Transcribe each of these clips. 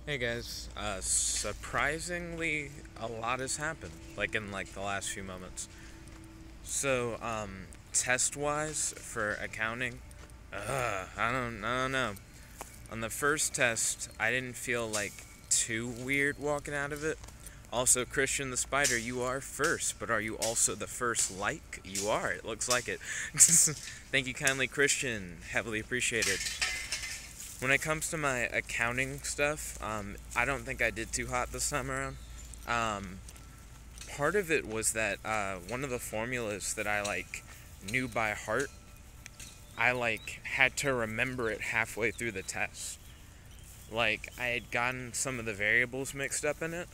Hey guys, surprisingly, a lot has happened, like in the last few moments. So, test-wise for accounting, I don't know. On the first test, I didn't feel like too weird walking out of it. Also, Christian the Spider, you are first, but are you also the first like? You are, it looks like it. Thank you kindly, Christian. Heavily appreciated. When it comes to my accounting stuff, I don't think I did too hot this time around. Um, Part of it was that one of the formulas that I knew by heart, I had to remember it halfway through the test. Like I had gotten some of the variables mixed up in it,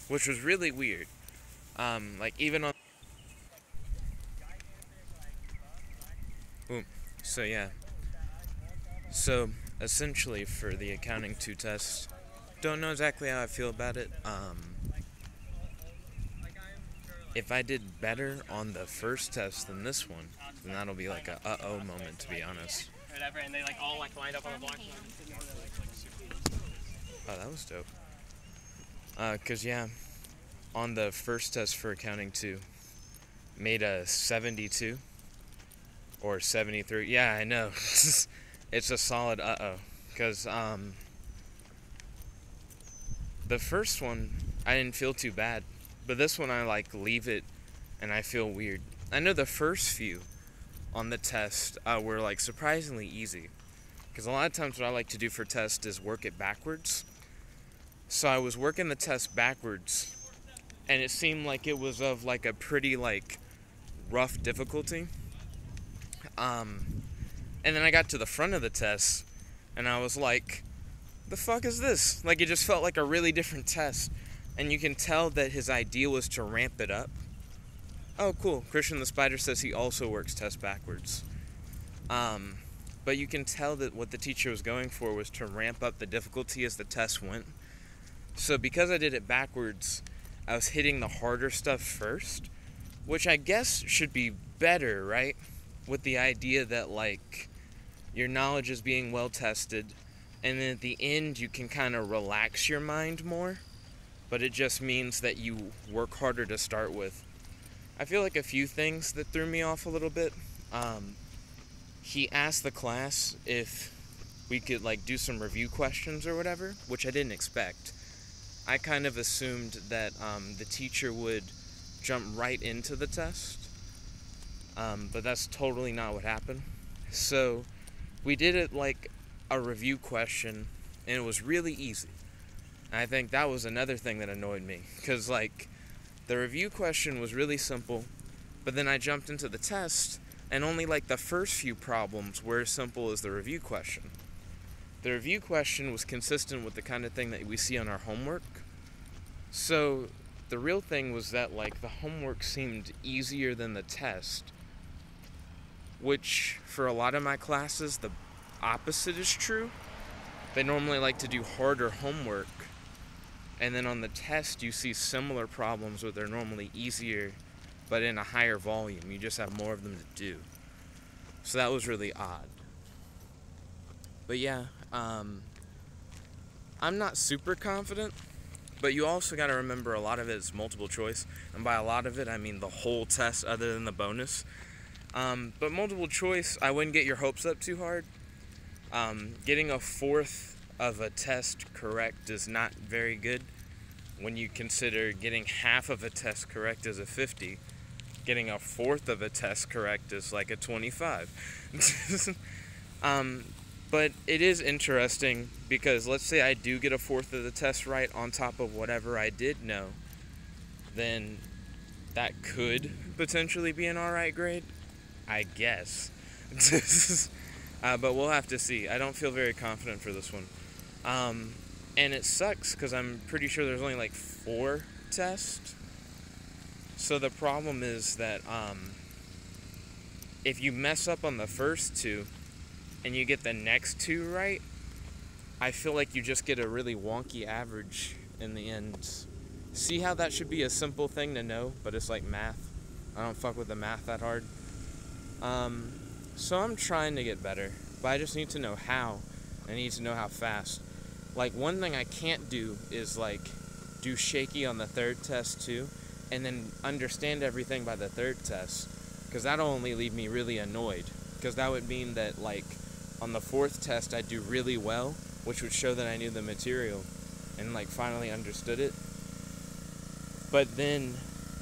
which was really weird. Like even on, ooh, so yeah, so essentially for the accounting 2 test, don't know exactly how I feel about it. If I did better on the first test than this one, then that'll be like a uh-oh moment, to be honest. Whatever, and they all lined up on the block. Oh, that was dope. Cause yeah, on the first test for accounting 2, made a 72 or 73. Yeah, I know. It's a solid uh-oh. Cause the first one I didn't feel too bad, but this one I leave it and I feel weird. I know the first few on the test were surprisingly easy, because a lot of times what I like to do for tests is work it backwards. So I was working the test backwards, and it seemed like it was of a pretty rough difficulty. And then I got to the front of the test, and I was like, the fuck is this? Like, it just felt like a really different test. And you can tell that his idea was to ramp it up. Oh, cool. Christian the Spider says he also works tests backwards. But you can tell that what the teacher was going for was to ramp up the difficulty as the test went. So because I did it backwards, I was hitting the harder stuff first, which I guess should be better, right? With the idea that your knowledge is being well tested, and then at the end you can kind of relax your mind more, but it just means that you work harder to start with. I feel like a few things that threw me off a little bit. He asked the class if we could do some review questions or whatever, which I didn't expect. I kind of assumed that the teacher would jump right into the test, but that's totally not what happened. So we did it like a review question, and it was really easy. And I think that was another thing that annoyed me, because the review question was really simple, but then I jumped into the test, and only the first few problems were as simple as the review question. The review question was consistent with the kind of thing that we see on our homework. So the real thing was that the homework seemed easier than the test, which for a lot of my classes the opposite is true. They normally like to do harder homework, and then on the test you see similar problems where they're normally easier but in a higher volume. You just have more of them to do. So that was really odd. But yeah, I'm not super confident, but you also got to remember a lot of it is multiple choice, and by a lot of it I mean the whole test other than the bonus. But multiple choice, I wouldn't get your hopes up too hard. Getting a fourth of a test correct is not very good when you consider getting half of a test correct is a 50. Getting a fourth of a test correct is like a 25. But it is interesting because let's say I do get a fourth of the test right on top of whatever I did know, then that could potentially be an alright grade, I guess. But we'll have to see. I don't feel very confident for this one. And it sucks because I'm pretty sure there's only 4 tests. So the problem is that if you mess up on the first 2 and you get the next 2 right, I feel like you just get a really wonky average in the end. See how that should be a simple thing to know, but it's like math. I don't fuck with the math that hard. So I'm trying to get better, but I just need to know how. I need to know how fast. Like, one thing I can't do is, like, do shaky on the third test, too, and then understand everything by the third test, because that'll only leave me really annoyed, because that would mean that, like, on the fourth test I'd do really well, which would show that I knew the material, and, like, finally understood it, but then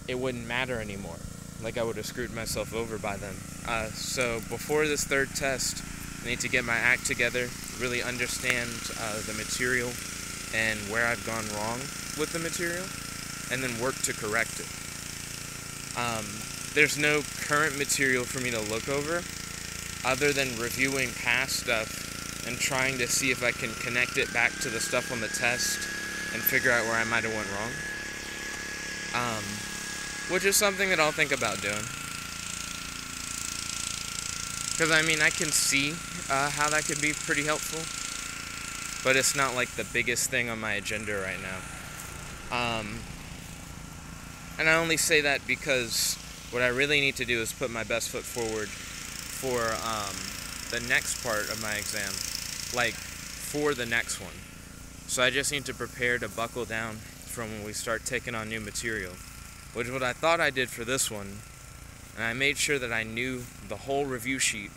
it wouldn't matter anymore. Like, I would have screwed myself over by then. So before this third test, I need to get my act together, really understand the material and where I've gone wrong with the material, and then work to correct it. There's no current material for me to look over other than reviewing past stuff and trying to see if I can connect it back to the stuff on the test and figure out where I might have went wrong. Which is something that I'll think about doing. Because, I mean, I can see how that could be pretty helpful, but it's not, like, the biggest thing on my agenda right now. And I only say that because what I really need to do is put my best foot forward for the next part of my exam, like, for the next one. So I just need to prepare to buckle down from when we start taking on new material, which is what I thought I did for this one. And I made sure that I knew the whole review sheet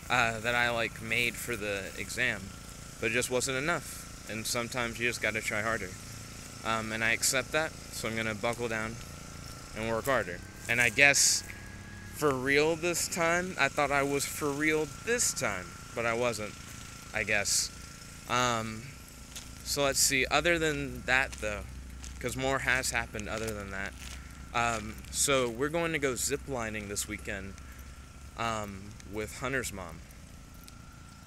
that I, like, made for the exam, but it just wasn't enough, and sometimes you just gotta try harder. And I accept that, so I'm gonna buckle down and work harder. And I guess for real this time, I thought I was for real this time, but I wasn't, I guess. So let's see, other than that though, because more has happened other than that. So we're going to go ziplining this weekend with Hunter's mom.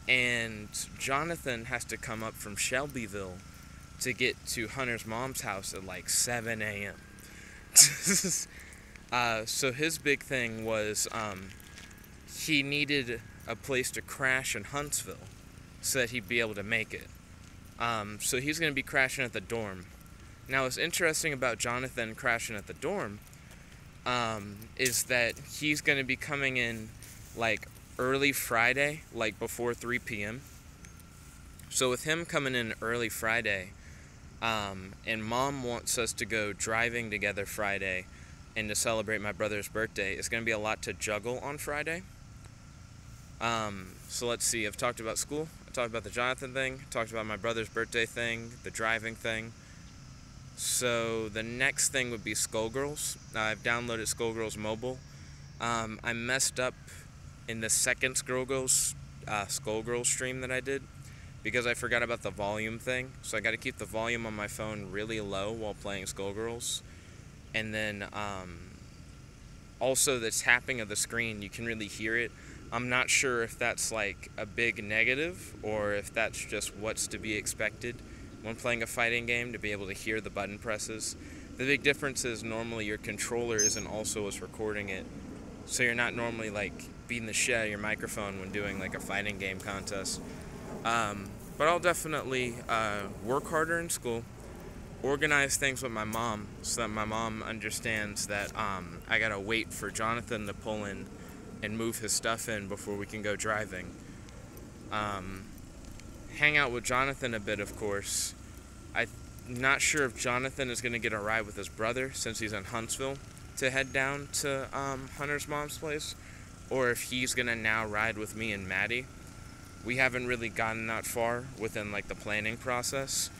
And Jonathan has to come up from Shelbyville to get to Hunter's mom's house at like 7 a.m. So his big thing was he needed a place to crash in Huntsville so that he'd be able to make it. So he's going to be crashing at the dorm. Now, what's interesting about Jonathan crashing at the dorm is that he's going to be coming in, like, early Friday, like, before 3 p.m. So with him coming in early Friday, and Mom wants us to go driving together Friday and to celebrate my brother's birthday, it's going to be a lot to juggle on Friday. So let's see, I've talked about school, I talked about the Jonathan thing, I talked about my brother's birthday thing, the driving thing. So the next thing would be Skullgirls. I've downloaded Skullgirls mobile. I messed up in the second Skullgirls stream that I did because I forgot about the volume thing. So I got to keep the volume on my phone really low while playing Skullgirls. And then also the tapping of the screen, you can really hear it. I'm not sure if that's like a big negative or if that's just what's to be expected when playing a fighting game, to be able to hear the button presses. The big difference is normally your controller isn't also as recording it, so you're not normally like beating the shit out of your microphone when doing like a fighting game contest. But I'll definitely work harder in school, organize things with my mom so that my mom understands that I gotta wait for Jonathan to pull in and move his stuff in before we can go driving. Hang out with Jonathan a bit, of course. I'm not sure if Jonathan is going to get a ride with his brother since he's in Huntsville to head down to Hunter's mom's place, or if he's going to now ride with me and Maddie. We haven't really gotten that far within like the planning process.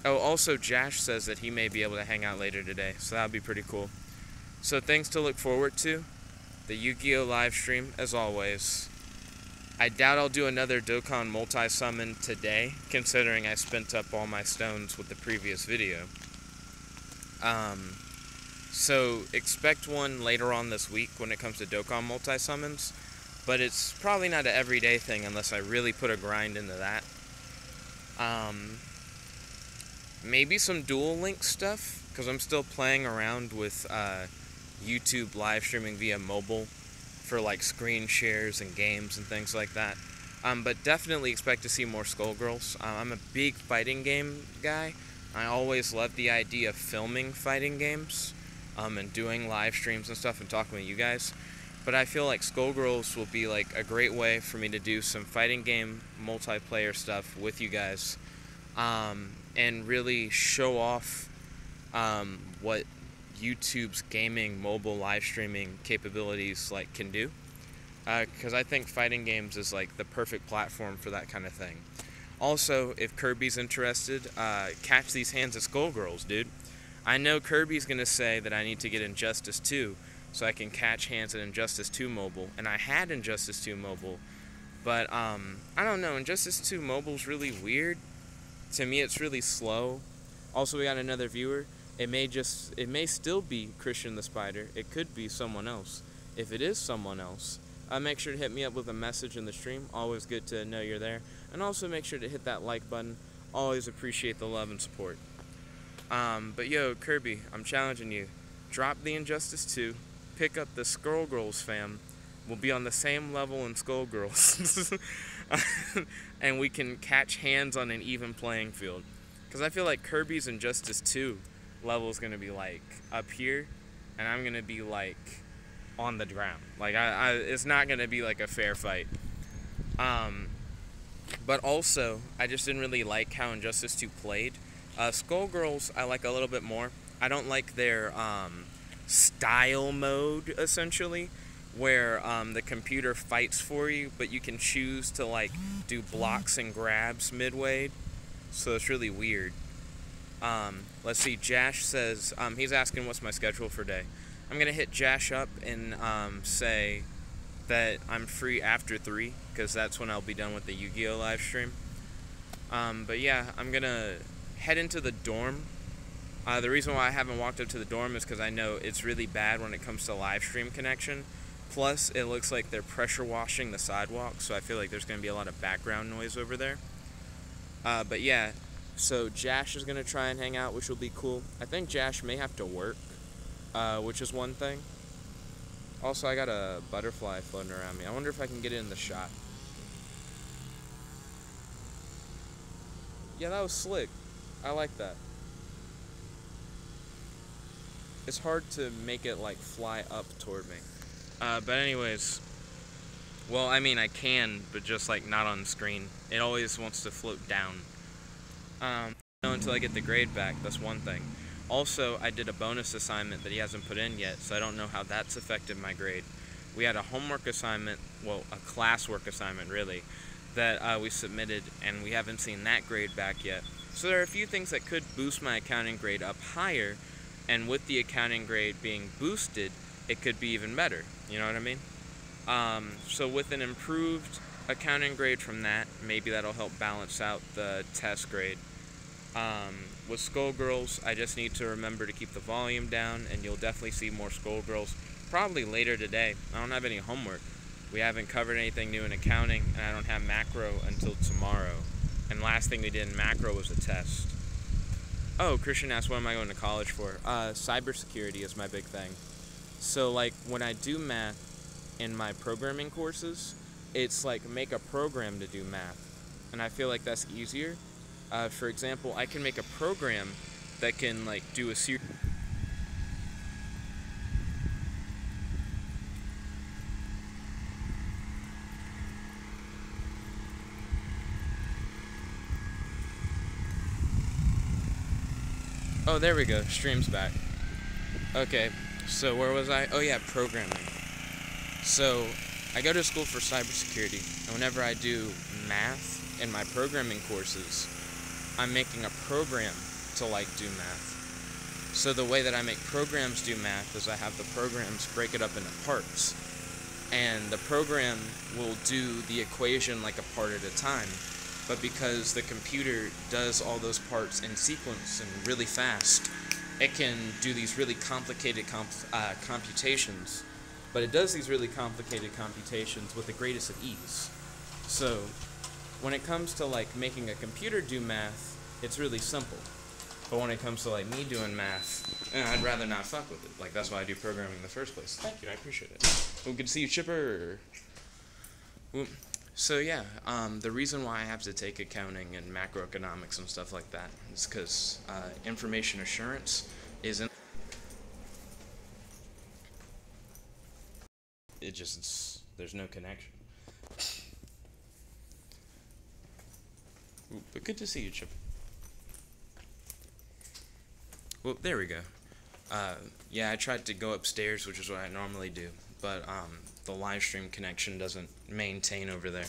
Oh, also Josh says that he may be able to hang out later today, so that'll be pretty cool. So things to look forward to. The Yu-Gi-Oh! Live stream, as always. I doubt I'll do another Dokkan multi-summon today, considering I spent up all my stones with the previous video. So expect one later on this week when it comes to Dokkan multi-summons, but it's probably not an everyday thing unless I really put a grind into that. Maybe some Dual Link stuff, because I'm still playing around with YouTube live streaming via mobile for like screen shares and games and things like that. But definitely expect to see more Skullgirls. I'm a big fighting game guy. I always loved the idea of filming fighting games and doing live streams and stuff and talking with you guys. but I feel like Skullgirls will be like a great way for me to do some fighting game multiplayer stuff with you guys, and really show off what YouTube's gaming mobile live streaming capabilities like can do, because I think fighting games is like the perfect platform for that kind of thing. Also, if Kirby's interested, catch these hands at Skullgirls, dude. I know Kirby's gonna say that I need to get Injustice 2 so I can catch hands at Injustice 2 Mobile, and I had Injustice 2 Mobile, but I don't know, Injustice 2 Mobile's really weird. To me, it's really slow. Also, we got another viewer. It may still be Christian the Spider. It could be someone else. If it is someone else, make sure to hit me up with a message in the stream. Always good to know you're there. And also make sure to hit that like button. Always appreciate the love and support. But yo, Kirby, I'm challenging you. Drop the Injustice 2. Pick up the Skullgirls fam. We'll be on the same level in Skullgirls. And we can catch hands on an even playing field. Because I feel like Kirby's Injustice 2 level is going to be like up here. And I'm going to be like on the ground. Like, it's not going to be like a fair fight. But also, I just didn't really like how Injustice 2 played. Skullgirls, I like a little bit more. I don't like their style mode, essentially, where the computer fights for you, but you can choose to like do blocks and grabs midway. So it's really weird. Let's see, Jash says, he's asking what's my schedule for today. I'm going to hit Jash up and say that I'm free after 3, because that's when I'll be done with the Yu-Gi-Oh! Live stream. But yeah, I'm going to head into the dorm. The reason why I haven't walked up to the dorm is because I know it's really bad when it comes to live stream connection. Plus, it looks like they're pressure washing the sidewalk, so I feel like there's going to be a lot of background noise over there. But yeah, so Jash is going to try and hang out, which will be cool. I think Jash may have to work, which is one thing. Also, I got a butterfly floating around me. I wonder if I can get it in the shot. Yeah, that was slick. I like that. It's hard to make it, like, fly up toward me. But anyways, well, I mean, I can, but just, like, not on screen. It always wants to float down. Until I get the grade back, that's one thing. Also, I did a bonus assignment that he hasn't put in yet, so I don't know how that's affected my grade. We had a homework assignment, well, a classwork assignment, really, that we submitted, and we haven't seen that grade back yet. So there are a few things that could boost my accounting grade up higher, and with the accounting grade being boosted, it could be even better. You know what I mean? So with an improved accounting grade from that, maybe that'll help balance out the test grade. With Skullgirls, I just need to remember to keep the volume down, and you'll definitely see more Skullgirls probably later today. I don't have any homework. We haven't covered anything new in accounting, and I don't have macro until tomorrow. And last thing we did in macro was a test. Oh, Christian asked, what am I going to college for? Cybersecurity is my big thing. So, like, when I do math in my programming courses, it's like make a program to do math. And I feel like that's easier. For example, I can make a program that can, like, do a series. Oh, there we go. Stream's back. Okay, so where was I? Oh yeah, programming. So, I go to school for cybersecurity, and whenever I do math in my programming courses, I'm making a program to, like, do math. So the way that I make programs do math is I have the programs break it up into parts. And the program will do the equation like a part at a time. But because the computer does all those parts in sequence and really fast, it can do these really complicated computations. But it does these really complicated computations with the greatest of ease. So, when it comes to, like, making a computer do math, it's really simple. But when it comes to, like, me doing math, I'd rather not fuck with it. Like, that's why I do programming in the first place. Thank you, I appreciate it. Well, good to see you, Chipper. Well, so, yeah, the reason why I have to take accounting and macroeconomics and stuff like that is because information assurance isn't... there's no connection. Ooh, but good to see you, Chip. Well, there we go. Yeah, I tried to go upstairs, which is what I normally do, but the live stream connection doesn't maintain over there.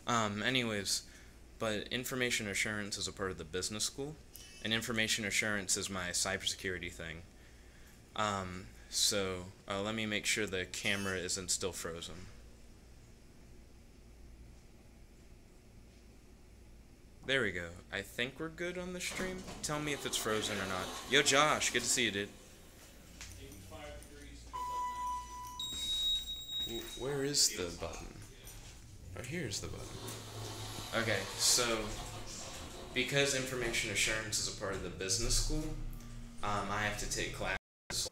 Anyways, but information assurance is a part of the business school, and information assurance is my cybersecurity thing. So let me make sure the camera isn't still frozen. There we go. I think we're good on the stream. Tell me if it's frozen or not. Yo, Josh, good to see you, dude. Where is the button? Oh, here's the button. Okay, so because information assurance is a part of the business school, I have to take classes.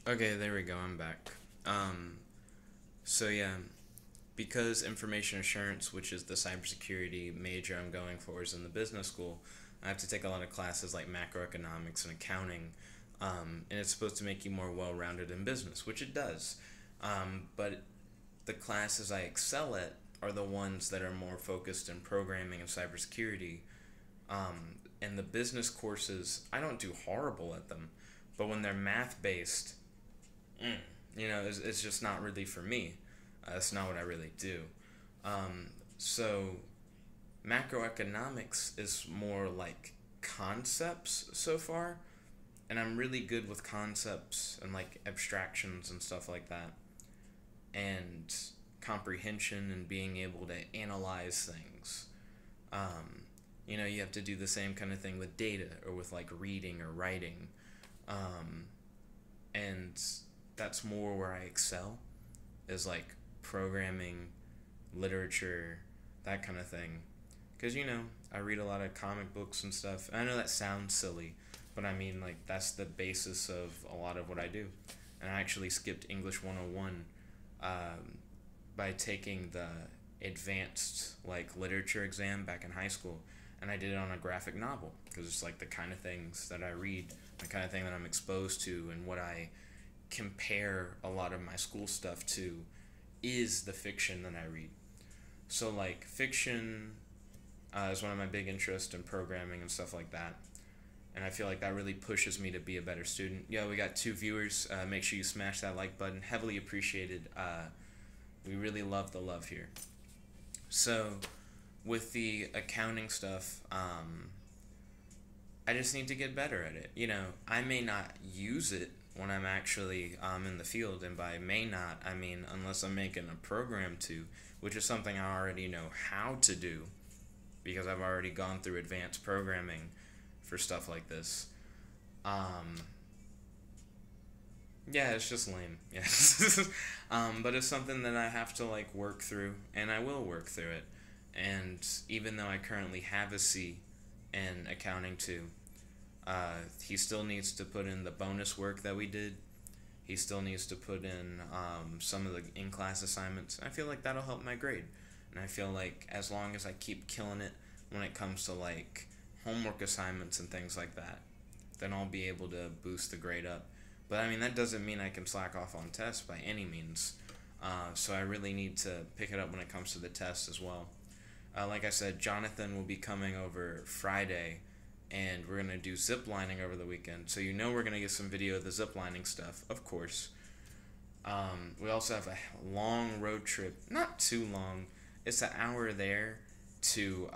Okay, there we go. I'm back. So yeah, because information assurance, which is the cybersecurity major I'm going for, is in the business school, I have to take a lot of classes like macroeconomics and accounting, and it's supposed to make you more well-rounded in business, which it does. But the classes I excel at are the ones that are more focused in programming and cybersecurity. And the business courses, I don't do horrible at them, but when they're math-based, it's just not really for me. That's not what I really do. So macroeconomics is more like concepts so far, and I'm really good with concepts and like abstractions and stuff like that, and comprehension and being able to analyze things. You have to do the same kind of thing with data or with like reading or writing, and that's more where I excel, is like programming, literature, that kind of thing. Because, I read a lot of comic books and stuff. I know that sounds silly, but I mean, like, that's the basis of a lot of what I do. And I actually skipped English 101 by taking the advanced, like, literature exam back in high school. And I did it on a graphic novel, because it's, like, the kind of things that I read, the kind of thing that I'm exposed to, and what I compare a lot of my school stuff to is the fiction that I read. So, like, fiction is one of my big interests in programming and stuff like that. And I feel like that really pushes me to be a better student. Yo, we got 2 viewers. Make sure you smash that like button. Heavily appreciated. We really love the love here. So, with the accounting stuff, I just need to get better at it. I may not use it when I'm actually in the field, and by may not, I mean unless I'm making a program to, which is something I already know how to do, because I've already gone through advanced programming for stuff like this. Yeah, it's just lame. Yes. But it's something that I have to like work through, and I will work through it. And even though I currently have a C in accounting 2, he still needs to put in the bonus work that we did. He still needs to put in some of the in-class assignments. I feel like that'll help my grade. And I feel like as long as I keep killing it when it comes to like homework assignments and things like that, then I'll be able to boost the grade up. But I mean, that doesn't mean I can slack off on tests by any means. So I really need to pick it up when it comes to the tests as well. Like I said, Jonathan will be coming over Friday, and we're going to do zip lining over the weekend. So we're going to get some video of the zip lining stuff, of course. We also have a long road trip. Not too long. It's an hour there to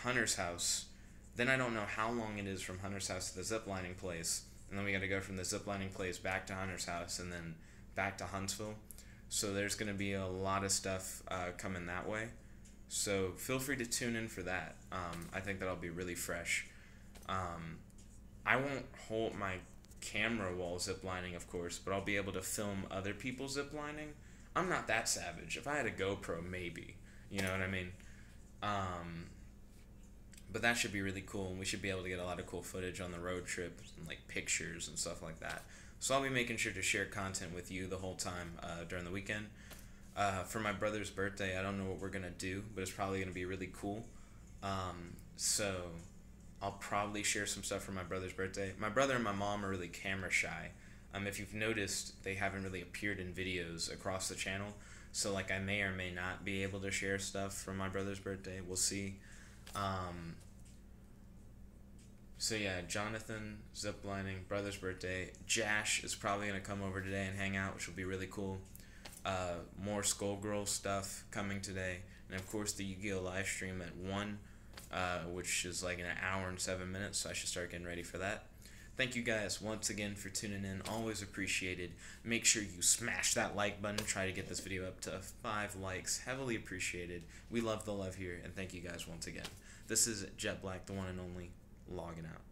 Hunter's house. Then I don't know how long it is from Hunter's house to the zip lining place. And then we got to go from the zip lining place back to Hunter's house and then back to Huntsville. So there's going to be a lot of stuff coming that way. So feel free to tune in for that. I think that'll be really fresh. I won't hold my camera while ziplining, of course, but I'll be able to film other people ziplining. I'm not that savage. If I had a GoPro, maybe. You know what I mean? But that should be really cool, and we should be able to get a lot of cool footage on the road trip, and like pictures and stuff like that. So I'll be making sure to share content with you the whole time during the weekend. For my brother's birthday, I don't know what we're going to do, but it's probably going to be really cool. So I'll probably share some stuff for my brother's birthday. My brother and my mom are really camera shy. If you've noticed, they haven't really appeared in videos across the channel. So like I may or may not be able to share stuff from my brother's birthday. We'll see. So yeah, Jonathan, ziplining, brother's birthday. Jash is probably going to come over today and hang out, which will be really cool. More Skullgirl stuff coming today. And of course the Yu-Gi-Oh! Live stream at 1, which is like an hour and 7 minutes, so I should start getting ready for that. Thank you guys once again for tuning in. Always appreciated. Make sure you smash that like button. Try to get this video up to 5 likes. Heavily appreciated. We love the love here, and thank you guys once again. This is Jet Black, the one and only, logging out.